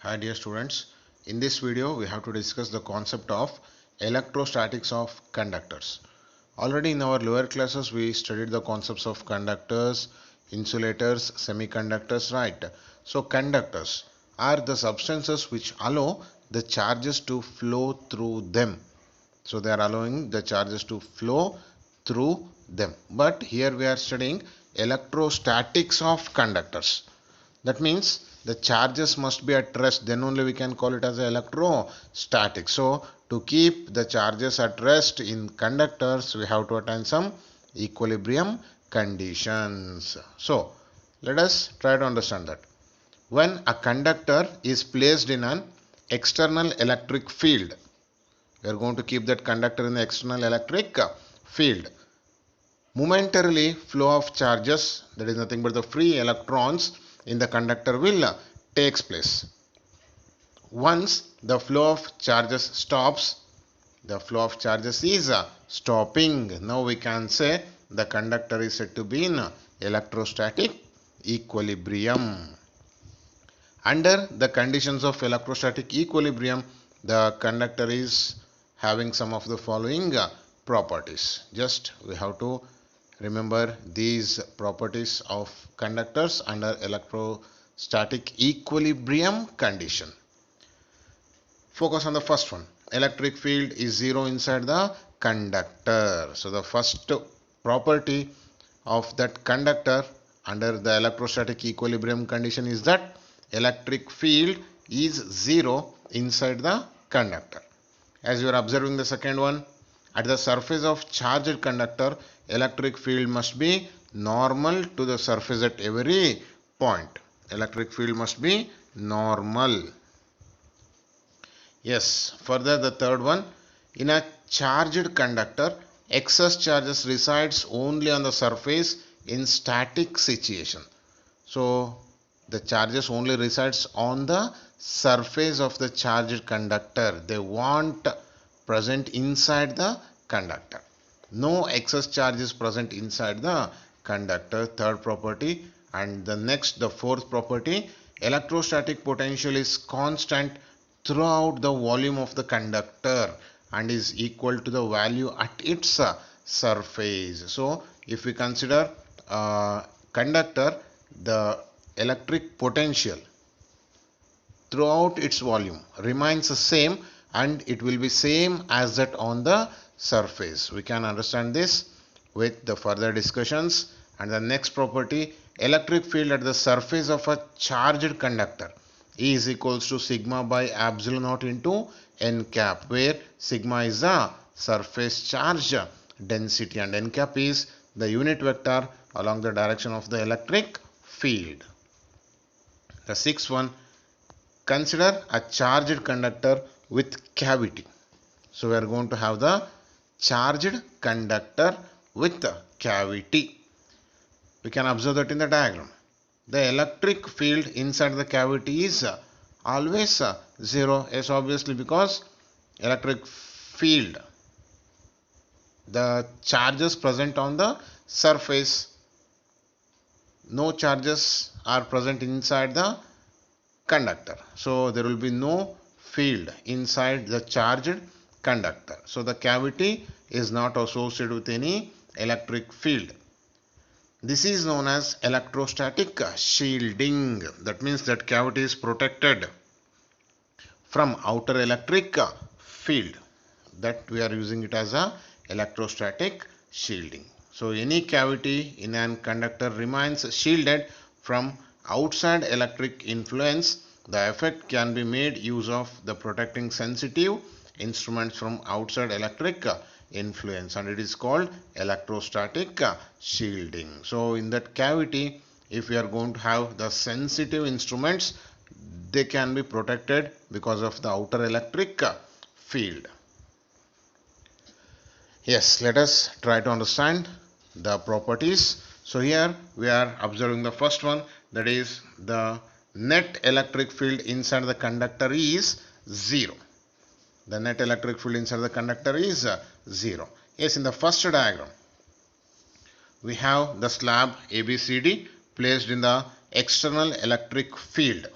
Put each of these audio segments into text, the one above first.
Hi dear students, in this video we have to discuss the concept of electrostatics of conductors. Already in our lower classes we studied the concepts of conductors, insulators, semiconductors, right? So conductors are the substances which allow the charges to flow through them. So they are allowing the charges to flow through them. But here we are studying electrostatics of conductors. That means the charges must be at rest, then only we can call it as electrostatic. So to keep the charges at rest in conductors, we have to attain some equilibrium conditions. So let us try to understand that. When a conductor is placed in an external electric field, we are going to keep that conductor in the external electric field. Momentarily flow of charges, that is nothing but the free electrons in the conductor will takes place. Once the flow of charges stops, the flow of charges is stopping. Now we can say the conductor is said to be in electrostatic equilibrium. Under the conditions of electrostatic equilibrium, the conductor is having some of the following properties. Just we have to remember these properties of conductors under electrostatic equilibrium condition. Focus on the first one. Electric field is zero inside the conductor. So the first property of that conductor under the electrostatic equilibrium condition is that electric field is zero inside the conductor. As you are observing the second one, at the surface of charged conductor, electric field must be normal to the surface at every point. Electric field must be normal. Yes, further the third one, in a charged conductor, excess charges resides only on the surface in static situation. So the charges only resides on the surface of the charged conductor. They won't present inside the conductor. No excess charge is present inside the conductor. Third property. And the fourth property, electrostatic potential is constant throughout the volume of the conductor and is equal to the value at its surface. So if we consider conductor, the electric potential throughout its volume remains the same and it will be same as that on the surface. We can understand this with the further discussions. And the next property, electric field at the surface of a charged conductor E is equals to sigma by epsilon naught into n cap, where sigma is the surface charge density and n cap is the unit vector along the direction of the electric field. The sixth one, consider a charged conductor with cavity. So we are going to have the charged conductor with cavity. We can observe that in the diagram. The electric field inside the cavity is always zero. Yes, obviously, because electric field, the charges present on the surface, no charges are present inside the conductor. So there will be no field inside the charged conductor. So the cavity is not associated with any electric field. This is known as electrostatic shielding. That means that cavity is protected from outer electric field. That we are using it as a electrostatic shielding. So any cavity in an conductor remains shielded from outside electric influence. The effect can be made use of the protecting sensitive instruments from outside electric influence, and it is called electrostatic shielding. So in that cavity, if we are going to have the sensitive instruments, they can be protected because of the outer electric field. Yes, let us try to understand the properties. So here we are observing the first one, that is the net electric field inside the conductor is 0. The net electric field inside the conductor is 0. Yes, in the first diagram, we have the slab ABCD placed in the external electric field.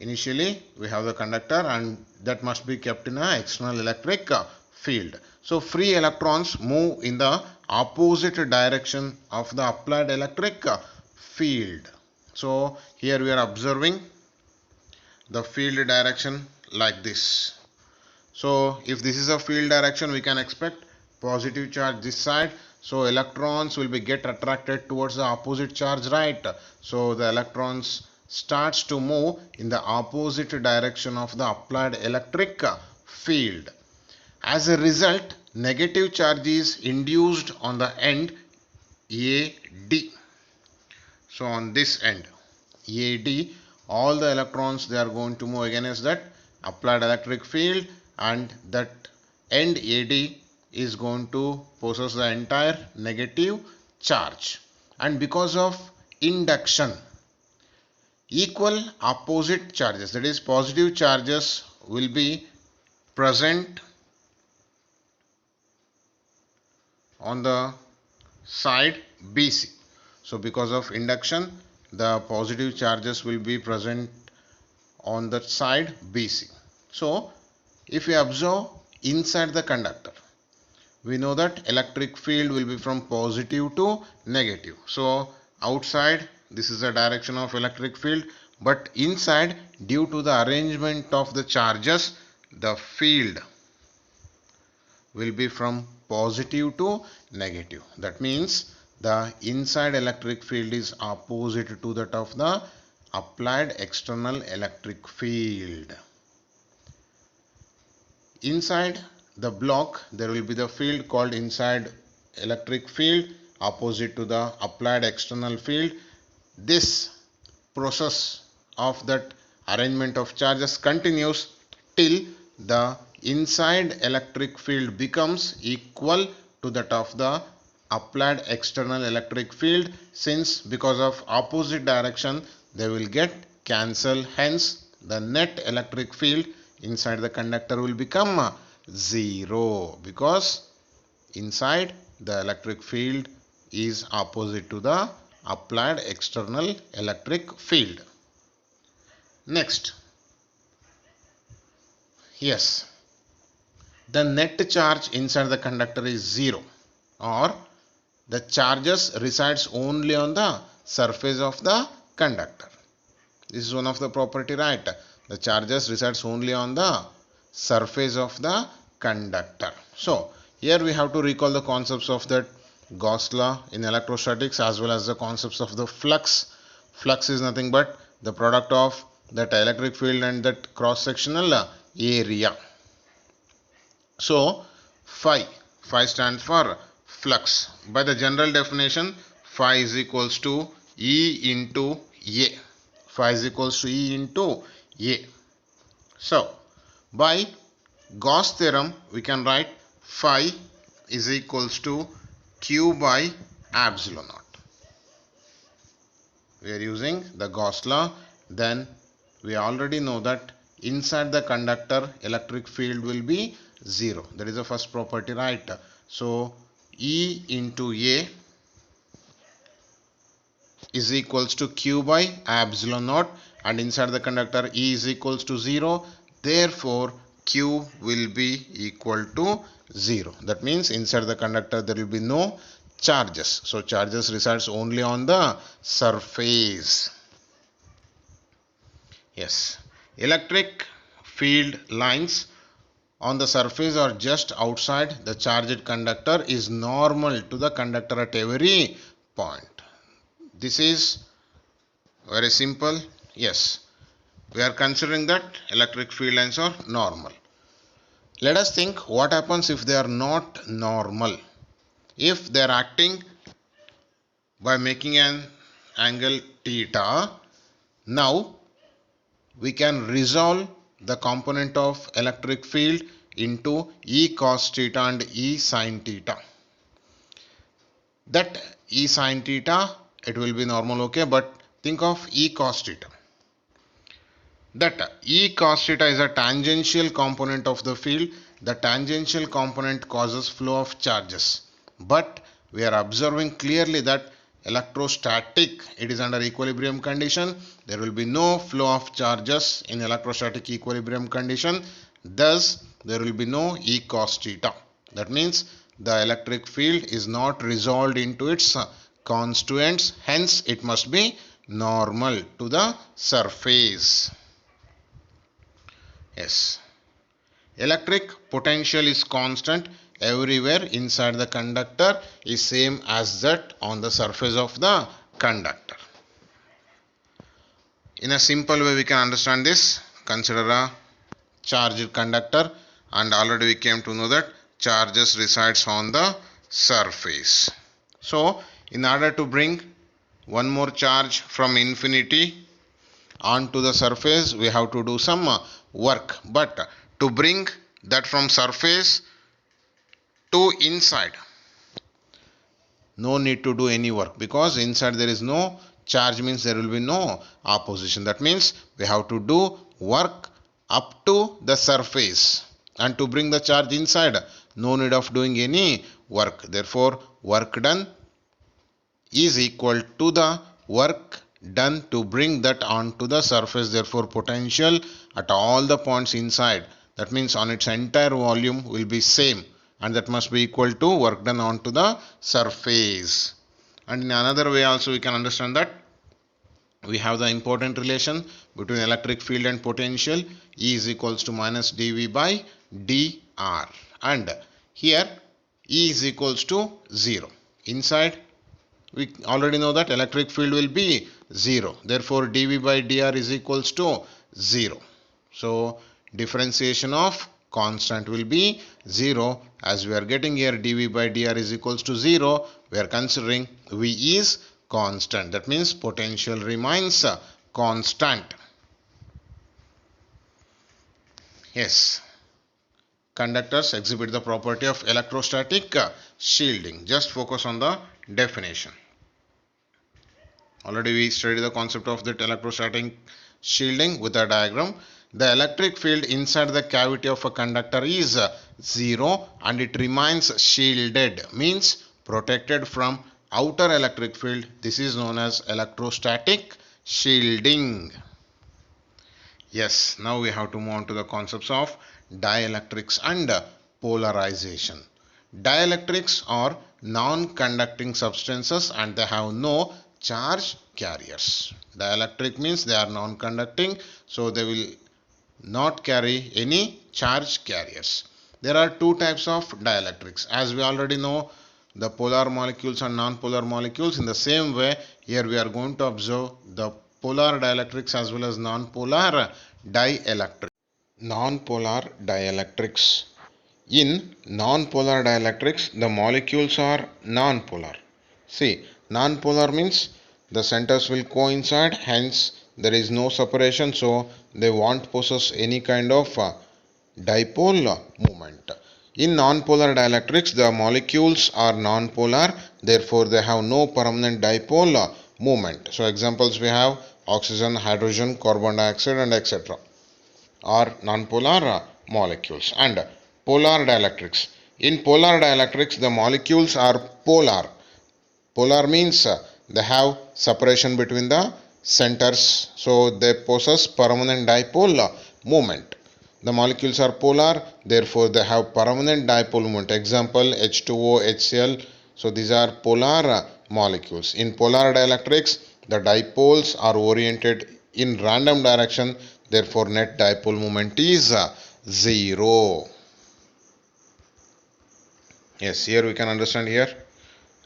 Initially we have the conductor and that must be kept in an external electric field. So free electrons move in the opposite direction of the applied electric field. So here we are observing the field direction like this. So if this is a field direction, we can expect positive charge this side. So electrons will be get attracted towards the opposite charge, right? So the electrons starts to move in the opposite direction of the applied electric field. As a result, negative charge is induced on the end AD. So on this end AD, all the electrons they are going to move against that applied electric field, and that end AD is going to possess the entire negative charge. And because of induction, equal opposite charges, that is positive charges, will be present on the side BC. So because of induction, the positive charges will be present on the side BC. So if we observe inside the conductor, we know that electric field will be from positive to negative. So outside, this is the direction of electric field, but inside, due to the arrangement of the charges, the field will be from positive to negative. That means the inside electric field is opposite to that of the applied external electric field. Inside the block, there will be the field called inside electric field opposite to the applied external field. This process of that arrangement of charges continues till the inside electric field becomes equal to that of the applied external electric field. Since because of opposite direction they will get cancelled, hence the net electric field inside the conductor will become 0, because inside the electric field is opposite to the applied external electric field. Next, yes, the net charge inside the conductor is 0, or the charges resides only on the surface of the conductor. This is one of the property, right? The charges resides only on the surface of the conductor. So here we have to recall the concepts of that Gauss law in electrostatics, as well as the concepts of the flux. Flux is nothing but the product of that electric field and that cross sectional area. So phi stands for flux. By the general definition, phi is equals to E into A. Phi is equals to E into A. So by Gauss theorem, we can write phi is equals to Q by epsilon naught. We are using the Gauss law. Then we already know that inside the conductor electric field will be 0. That is the first property, right? So E into A is equals to Q by epsilon naught, and inside the conductor E is equals to 0. Therefore Q will be equal to 0. That means inside the conductor there will be no charges. So charges resides only on the surface. Yes, electric field lines on the surface or just outside the charged conductor is normal to the conductor at every point. This is very simple. Yes, we are considering that electric field lines are normal. Let us think what happens if they are not normal. If they are acting by making an angle theta, now we can resolve the component of electric field into E cos theta and E sin theta. That E sin theta, it will be normal, okay, but think of E cos theta. That E cos theta is a tangential component of the field. The tangential component causes flow of charges, but we are observing clearly that electrostatic, it is under equilibrium condition. There will be no flow of charges in electrostatic equilibrium condition. Thus, there will be no E cos theta. That means the electric field is not resolved into its constituents. Hence, it must be normal to the surface. Yes. Electric potential is constant everywhere inside the conductor is same as that on the surface of the conductor. In a simple way we can understand this. Consider a charged conductor, and already we came to know that charges resides on the surface. So in order to bring one more charge from infinity onto the surface, we have to do some work. But to bring that from surface to inside, no need to do any work, because inside there is no charge, means there will be no opposition. That means we have to do work up to the surface, and to bring the charge inside, no need of doing any work. Therefore, work done is equal to the work done to bring that onto the surface. Therefore, potential at all the points inside, that means on its entire volume, will be same, and that must be equal to work done onto the surface. And in another way also we can understand that we have the important relation between electric field and potential. E is equals to minus dV by dr, and here E is equals to 0. Inside we already know that electric field will be 0. Therefore, dV by dr is equals to 0. So, differentiation of constant will be 0. As we are getting here dV by dr is equals to 0, we are considering V is constant. That means potential remains constant. Yes. Conductors exhibit the property of electrostatic shielding. Just focus on the definition. Already we studied the concept of that electrostatic shielding with a diagram. The electric field inside the cavity of a conductor is 0 and it remains shielded, means protected from outer electric field. This is known as electrostatic shielding. Yes, now we have to move on to the concepts of dielectrics and polarization. Dielectrics are non-conducting substances and they have no charge carriers. Dielectric means they are non-conducting, so they will not carry any charge carriers. There are two types of dielectrics. As we already know, the polar molecules and non-polar molecules. In the same way, here we are going to observe the polar dielectrics as well as non-polar dielectrics. Non-polar dielectrics. In non-polar dielectrics, the molecules are non-polar. See, non-polar means the centers will coincide, hence there is no separation, so they won't possess any kind of dipole moment. In non-polar dielectrics, the molecules are non-polar, therefore they have no permanent dipole moment. So examples we have oxygen, hydrogen, carbon dioxide and etc. are non-polar molecules. And polar dielectrics. In polar dielectrics, the molecules are polar. Polar means they have separation between the centers, so they possess permanent dipole moment. The molecules are polar, therefore they have permanent dipole moment. Example H2O, HCl. So these are polar molecules. In polar dielectrics, the dipoles are oriented in random direction, therefore net dipole moment is 0. Yes, here we can understand here.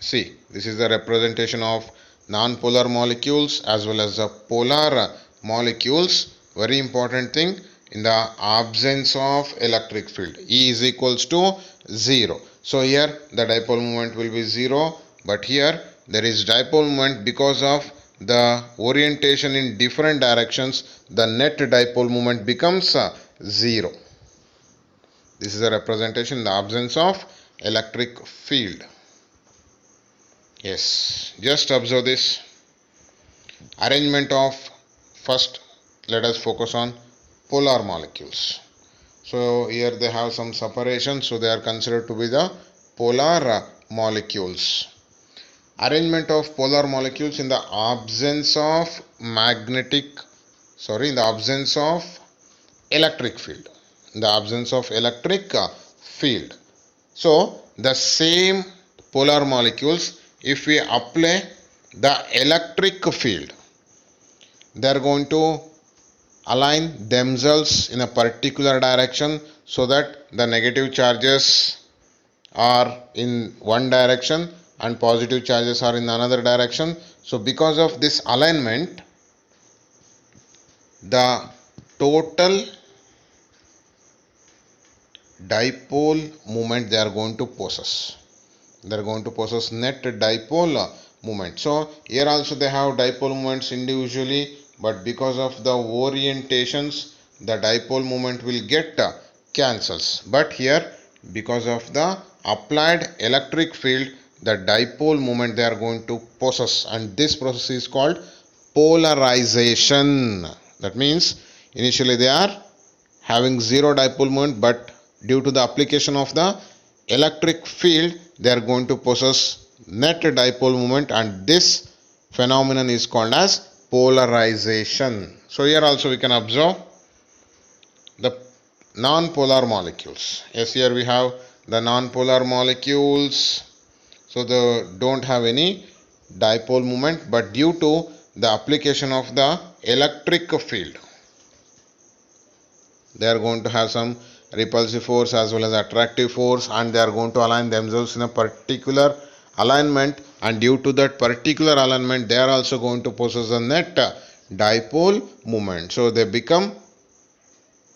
See, this is the representation of non-polar molecules as well as the polar molecules. Very important thing, in the absence of electric field, E is equals to 0. So here the dipole moment will be 0, but here there is dipole moment because of the orientation in different directions. The net dipole moment becomes 0. This is a representation in the absence of electric field. Yes, just observe this arrangement of, first let us focus on polar molecules. So here they have some separation, so they are considered to be the polar molecules. arrangement of polar molecules in the absence of electric field. In the absence of electric field. So the same polar molecules, if we apply the electric field, they are going to align themselves in a particular direction so that the negative charges are in one direction and positive charges are in another direction. So because of this alignment, the total dipole moment they are going to possess. They are going to possess net dipole moment. So here also they have dipole moments individually, but because of the orientations, the dipole moment will get cancels. But here, because of the applied electric field, the dipole moment they are going to possess, and this process is called polarization. That means initially they are having zero dipole moment, but due to the application of the electric field, they are going to possess net dipole moment, and this phenomenon is called as polarization. So here also we can observe the non-polar molecules. Yes, here we have the non-polar molecules. So they don't have any dipole moment, but due to the application of the electric field, they are going to have some repulsive force as well as attractive force, and they are going to align themselves in a particular alignment, and due to that particular alignment they are also going to possess a net dipole moment. So they become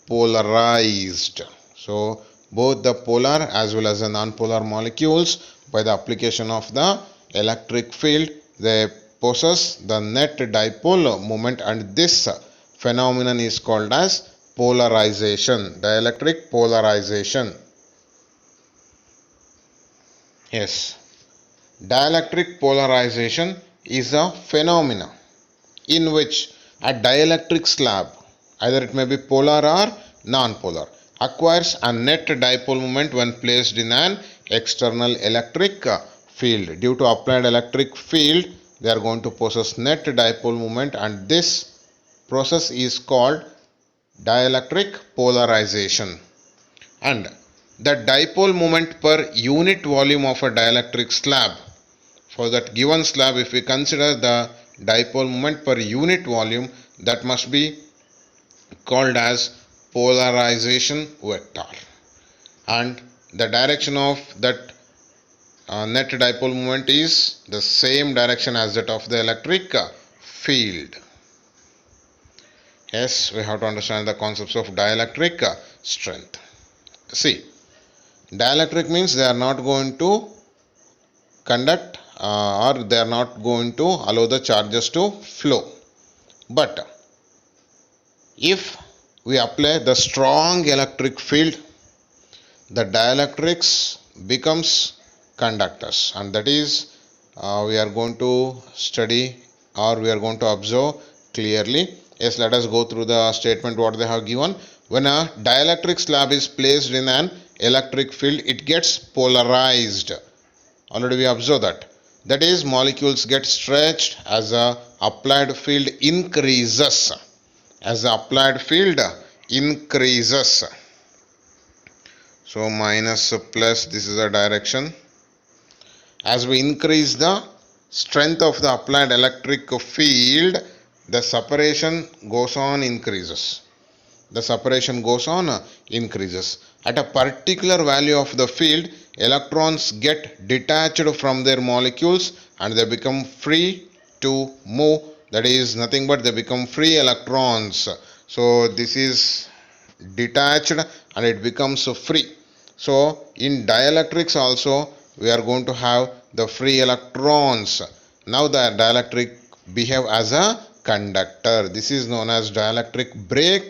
polarized. So both the polar as well as the non-polar molecules, by the application of the electric field, they possess the net dipole moment, and this phenomenon is called as polarization, dielectric polarization. Yes, dielectric polarization is a phenomenon in which a dielectric slab, either it may be polar or non-polar, acquires a net dipole moment when placed in an external electric field. Due to applied electric field, they are going to possess net dipole moment, and this process is called dielectric polarization. And the dipole moment per unit volume of a dielectric slab, for that given slab, if we consider the dipole moment per unit volume, that must be called as polarization vector, and the direction of that net dipole moment is the same direction as that of the electric field. Yes, we have to understand the concepts of dielectric strength. See, dielectric means they are not going to conduct or they are not going to allow the charges to flow. But if we apply the strong electric field, the dielectrics becomes conductors, and that is we are going to study or we are going to observe clearly. Yes, let us go through the statement what they have given. When a dielectric slab is placed in an electric field, it gets polarized. Already we observed that. That is, molecules get stretched as the applied field increases. As the applied field increases. So minus plus, this is the direction. As we increase the strength of the applied electric field, the separation goes on increases. The separation goes on increases. At a particular value of the field, electrons get detached from their molecules and they become free to move. That is nothing but they become free electrons. So this is detached and it becomes free. So in dielectrics also we are going to have the free electrons. Now the dielectric behave as a conductor. This is known as dielectric break.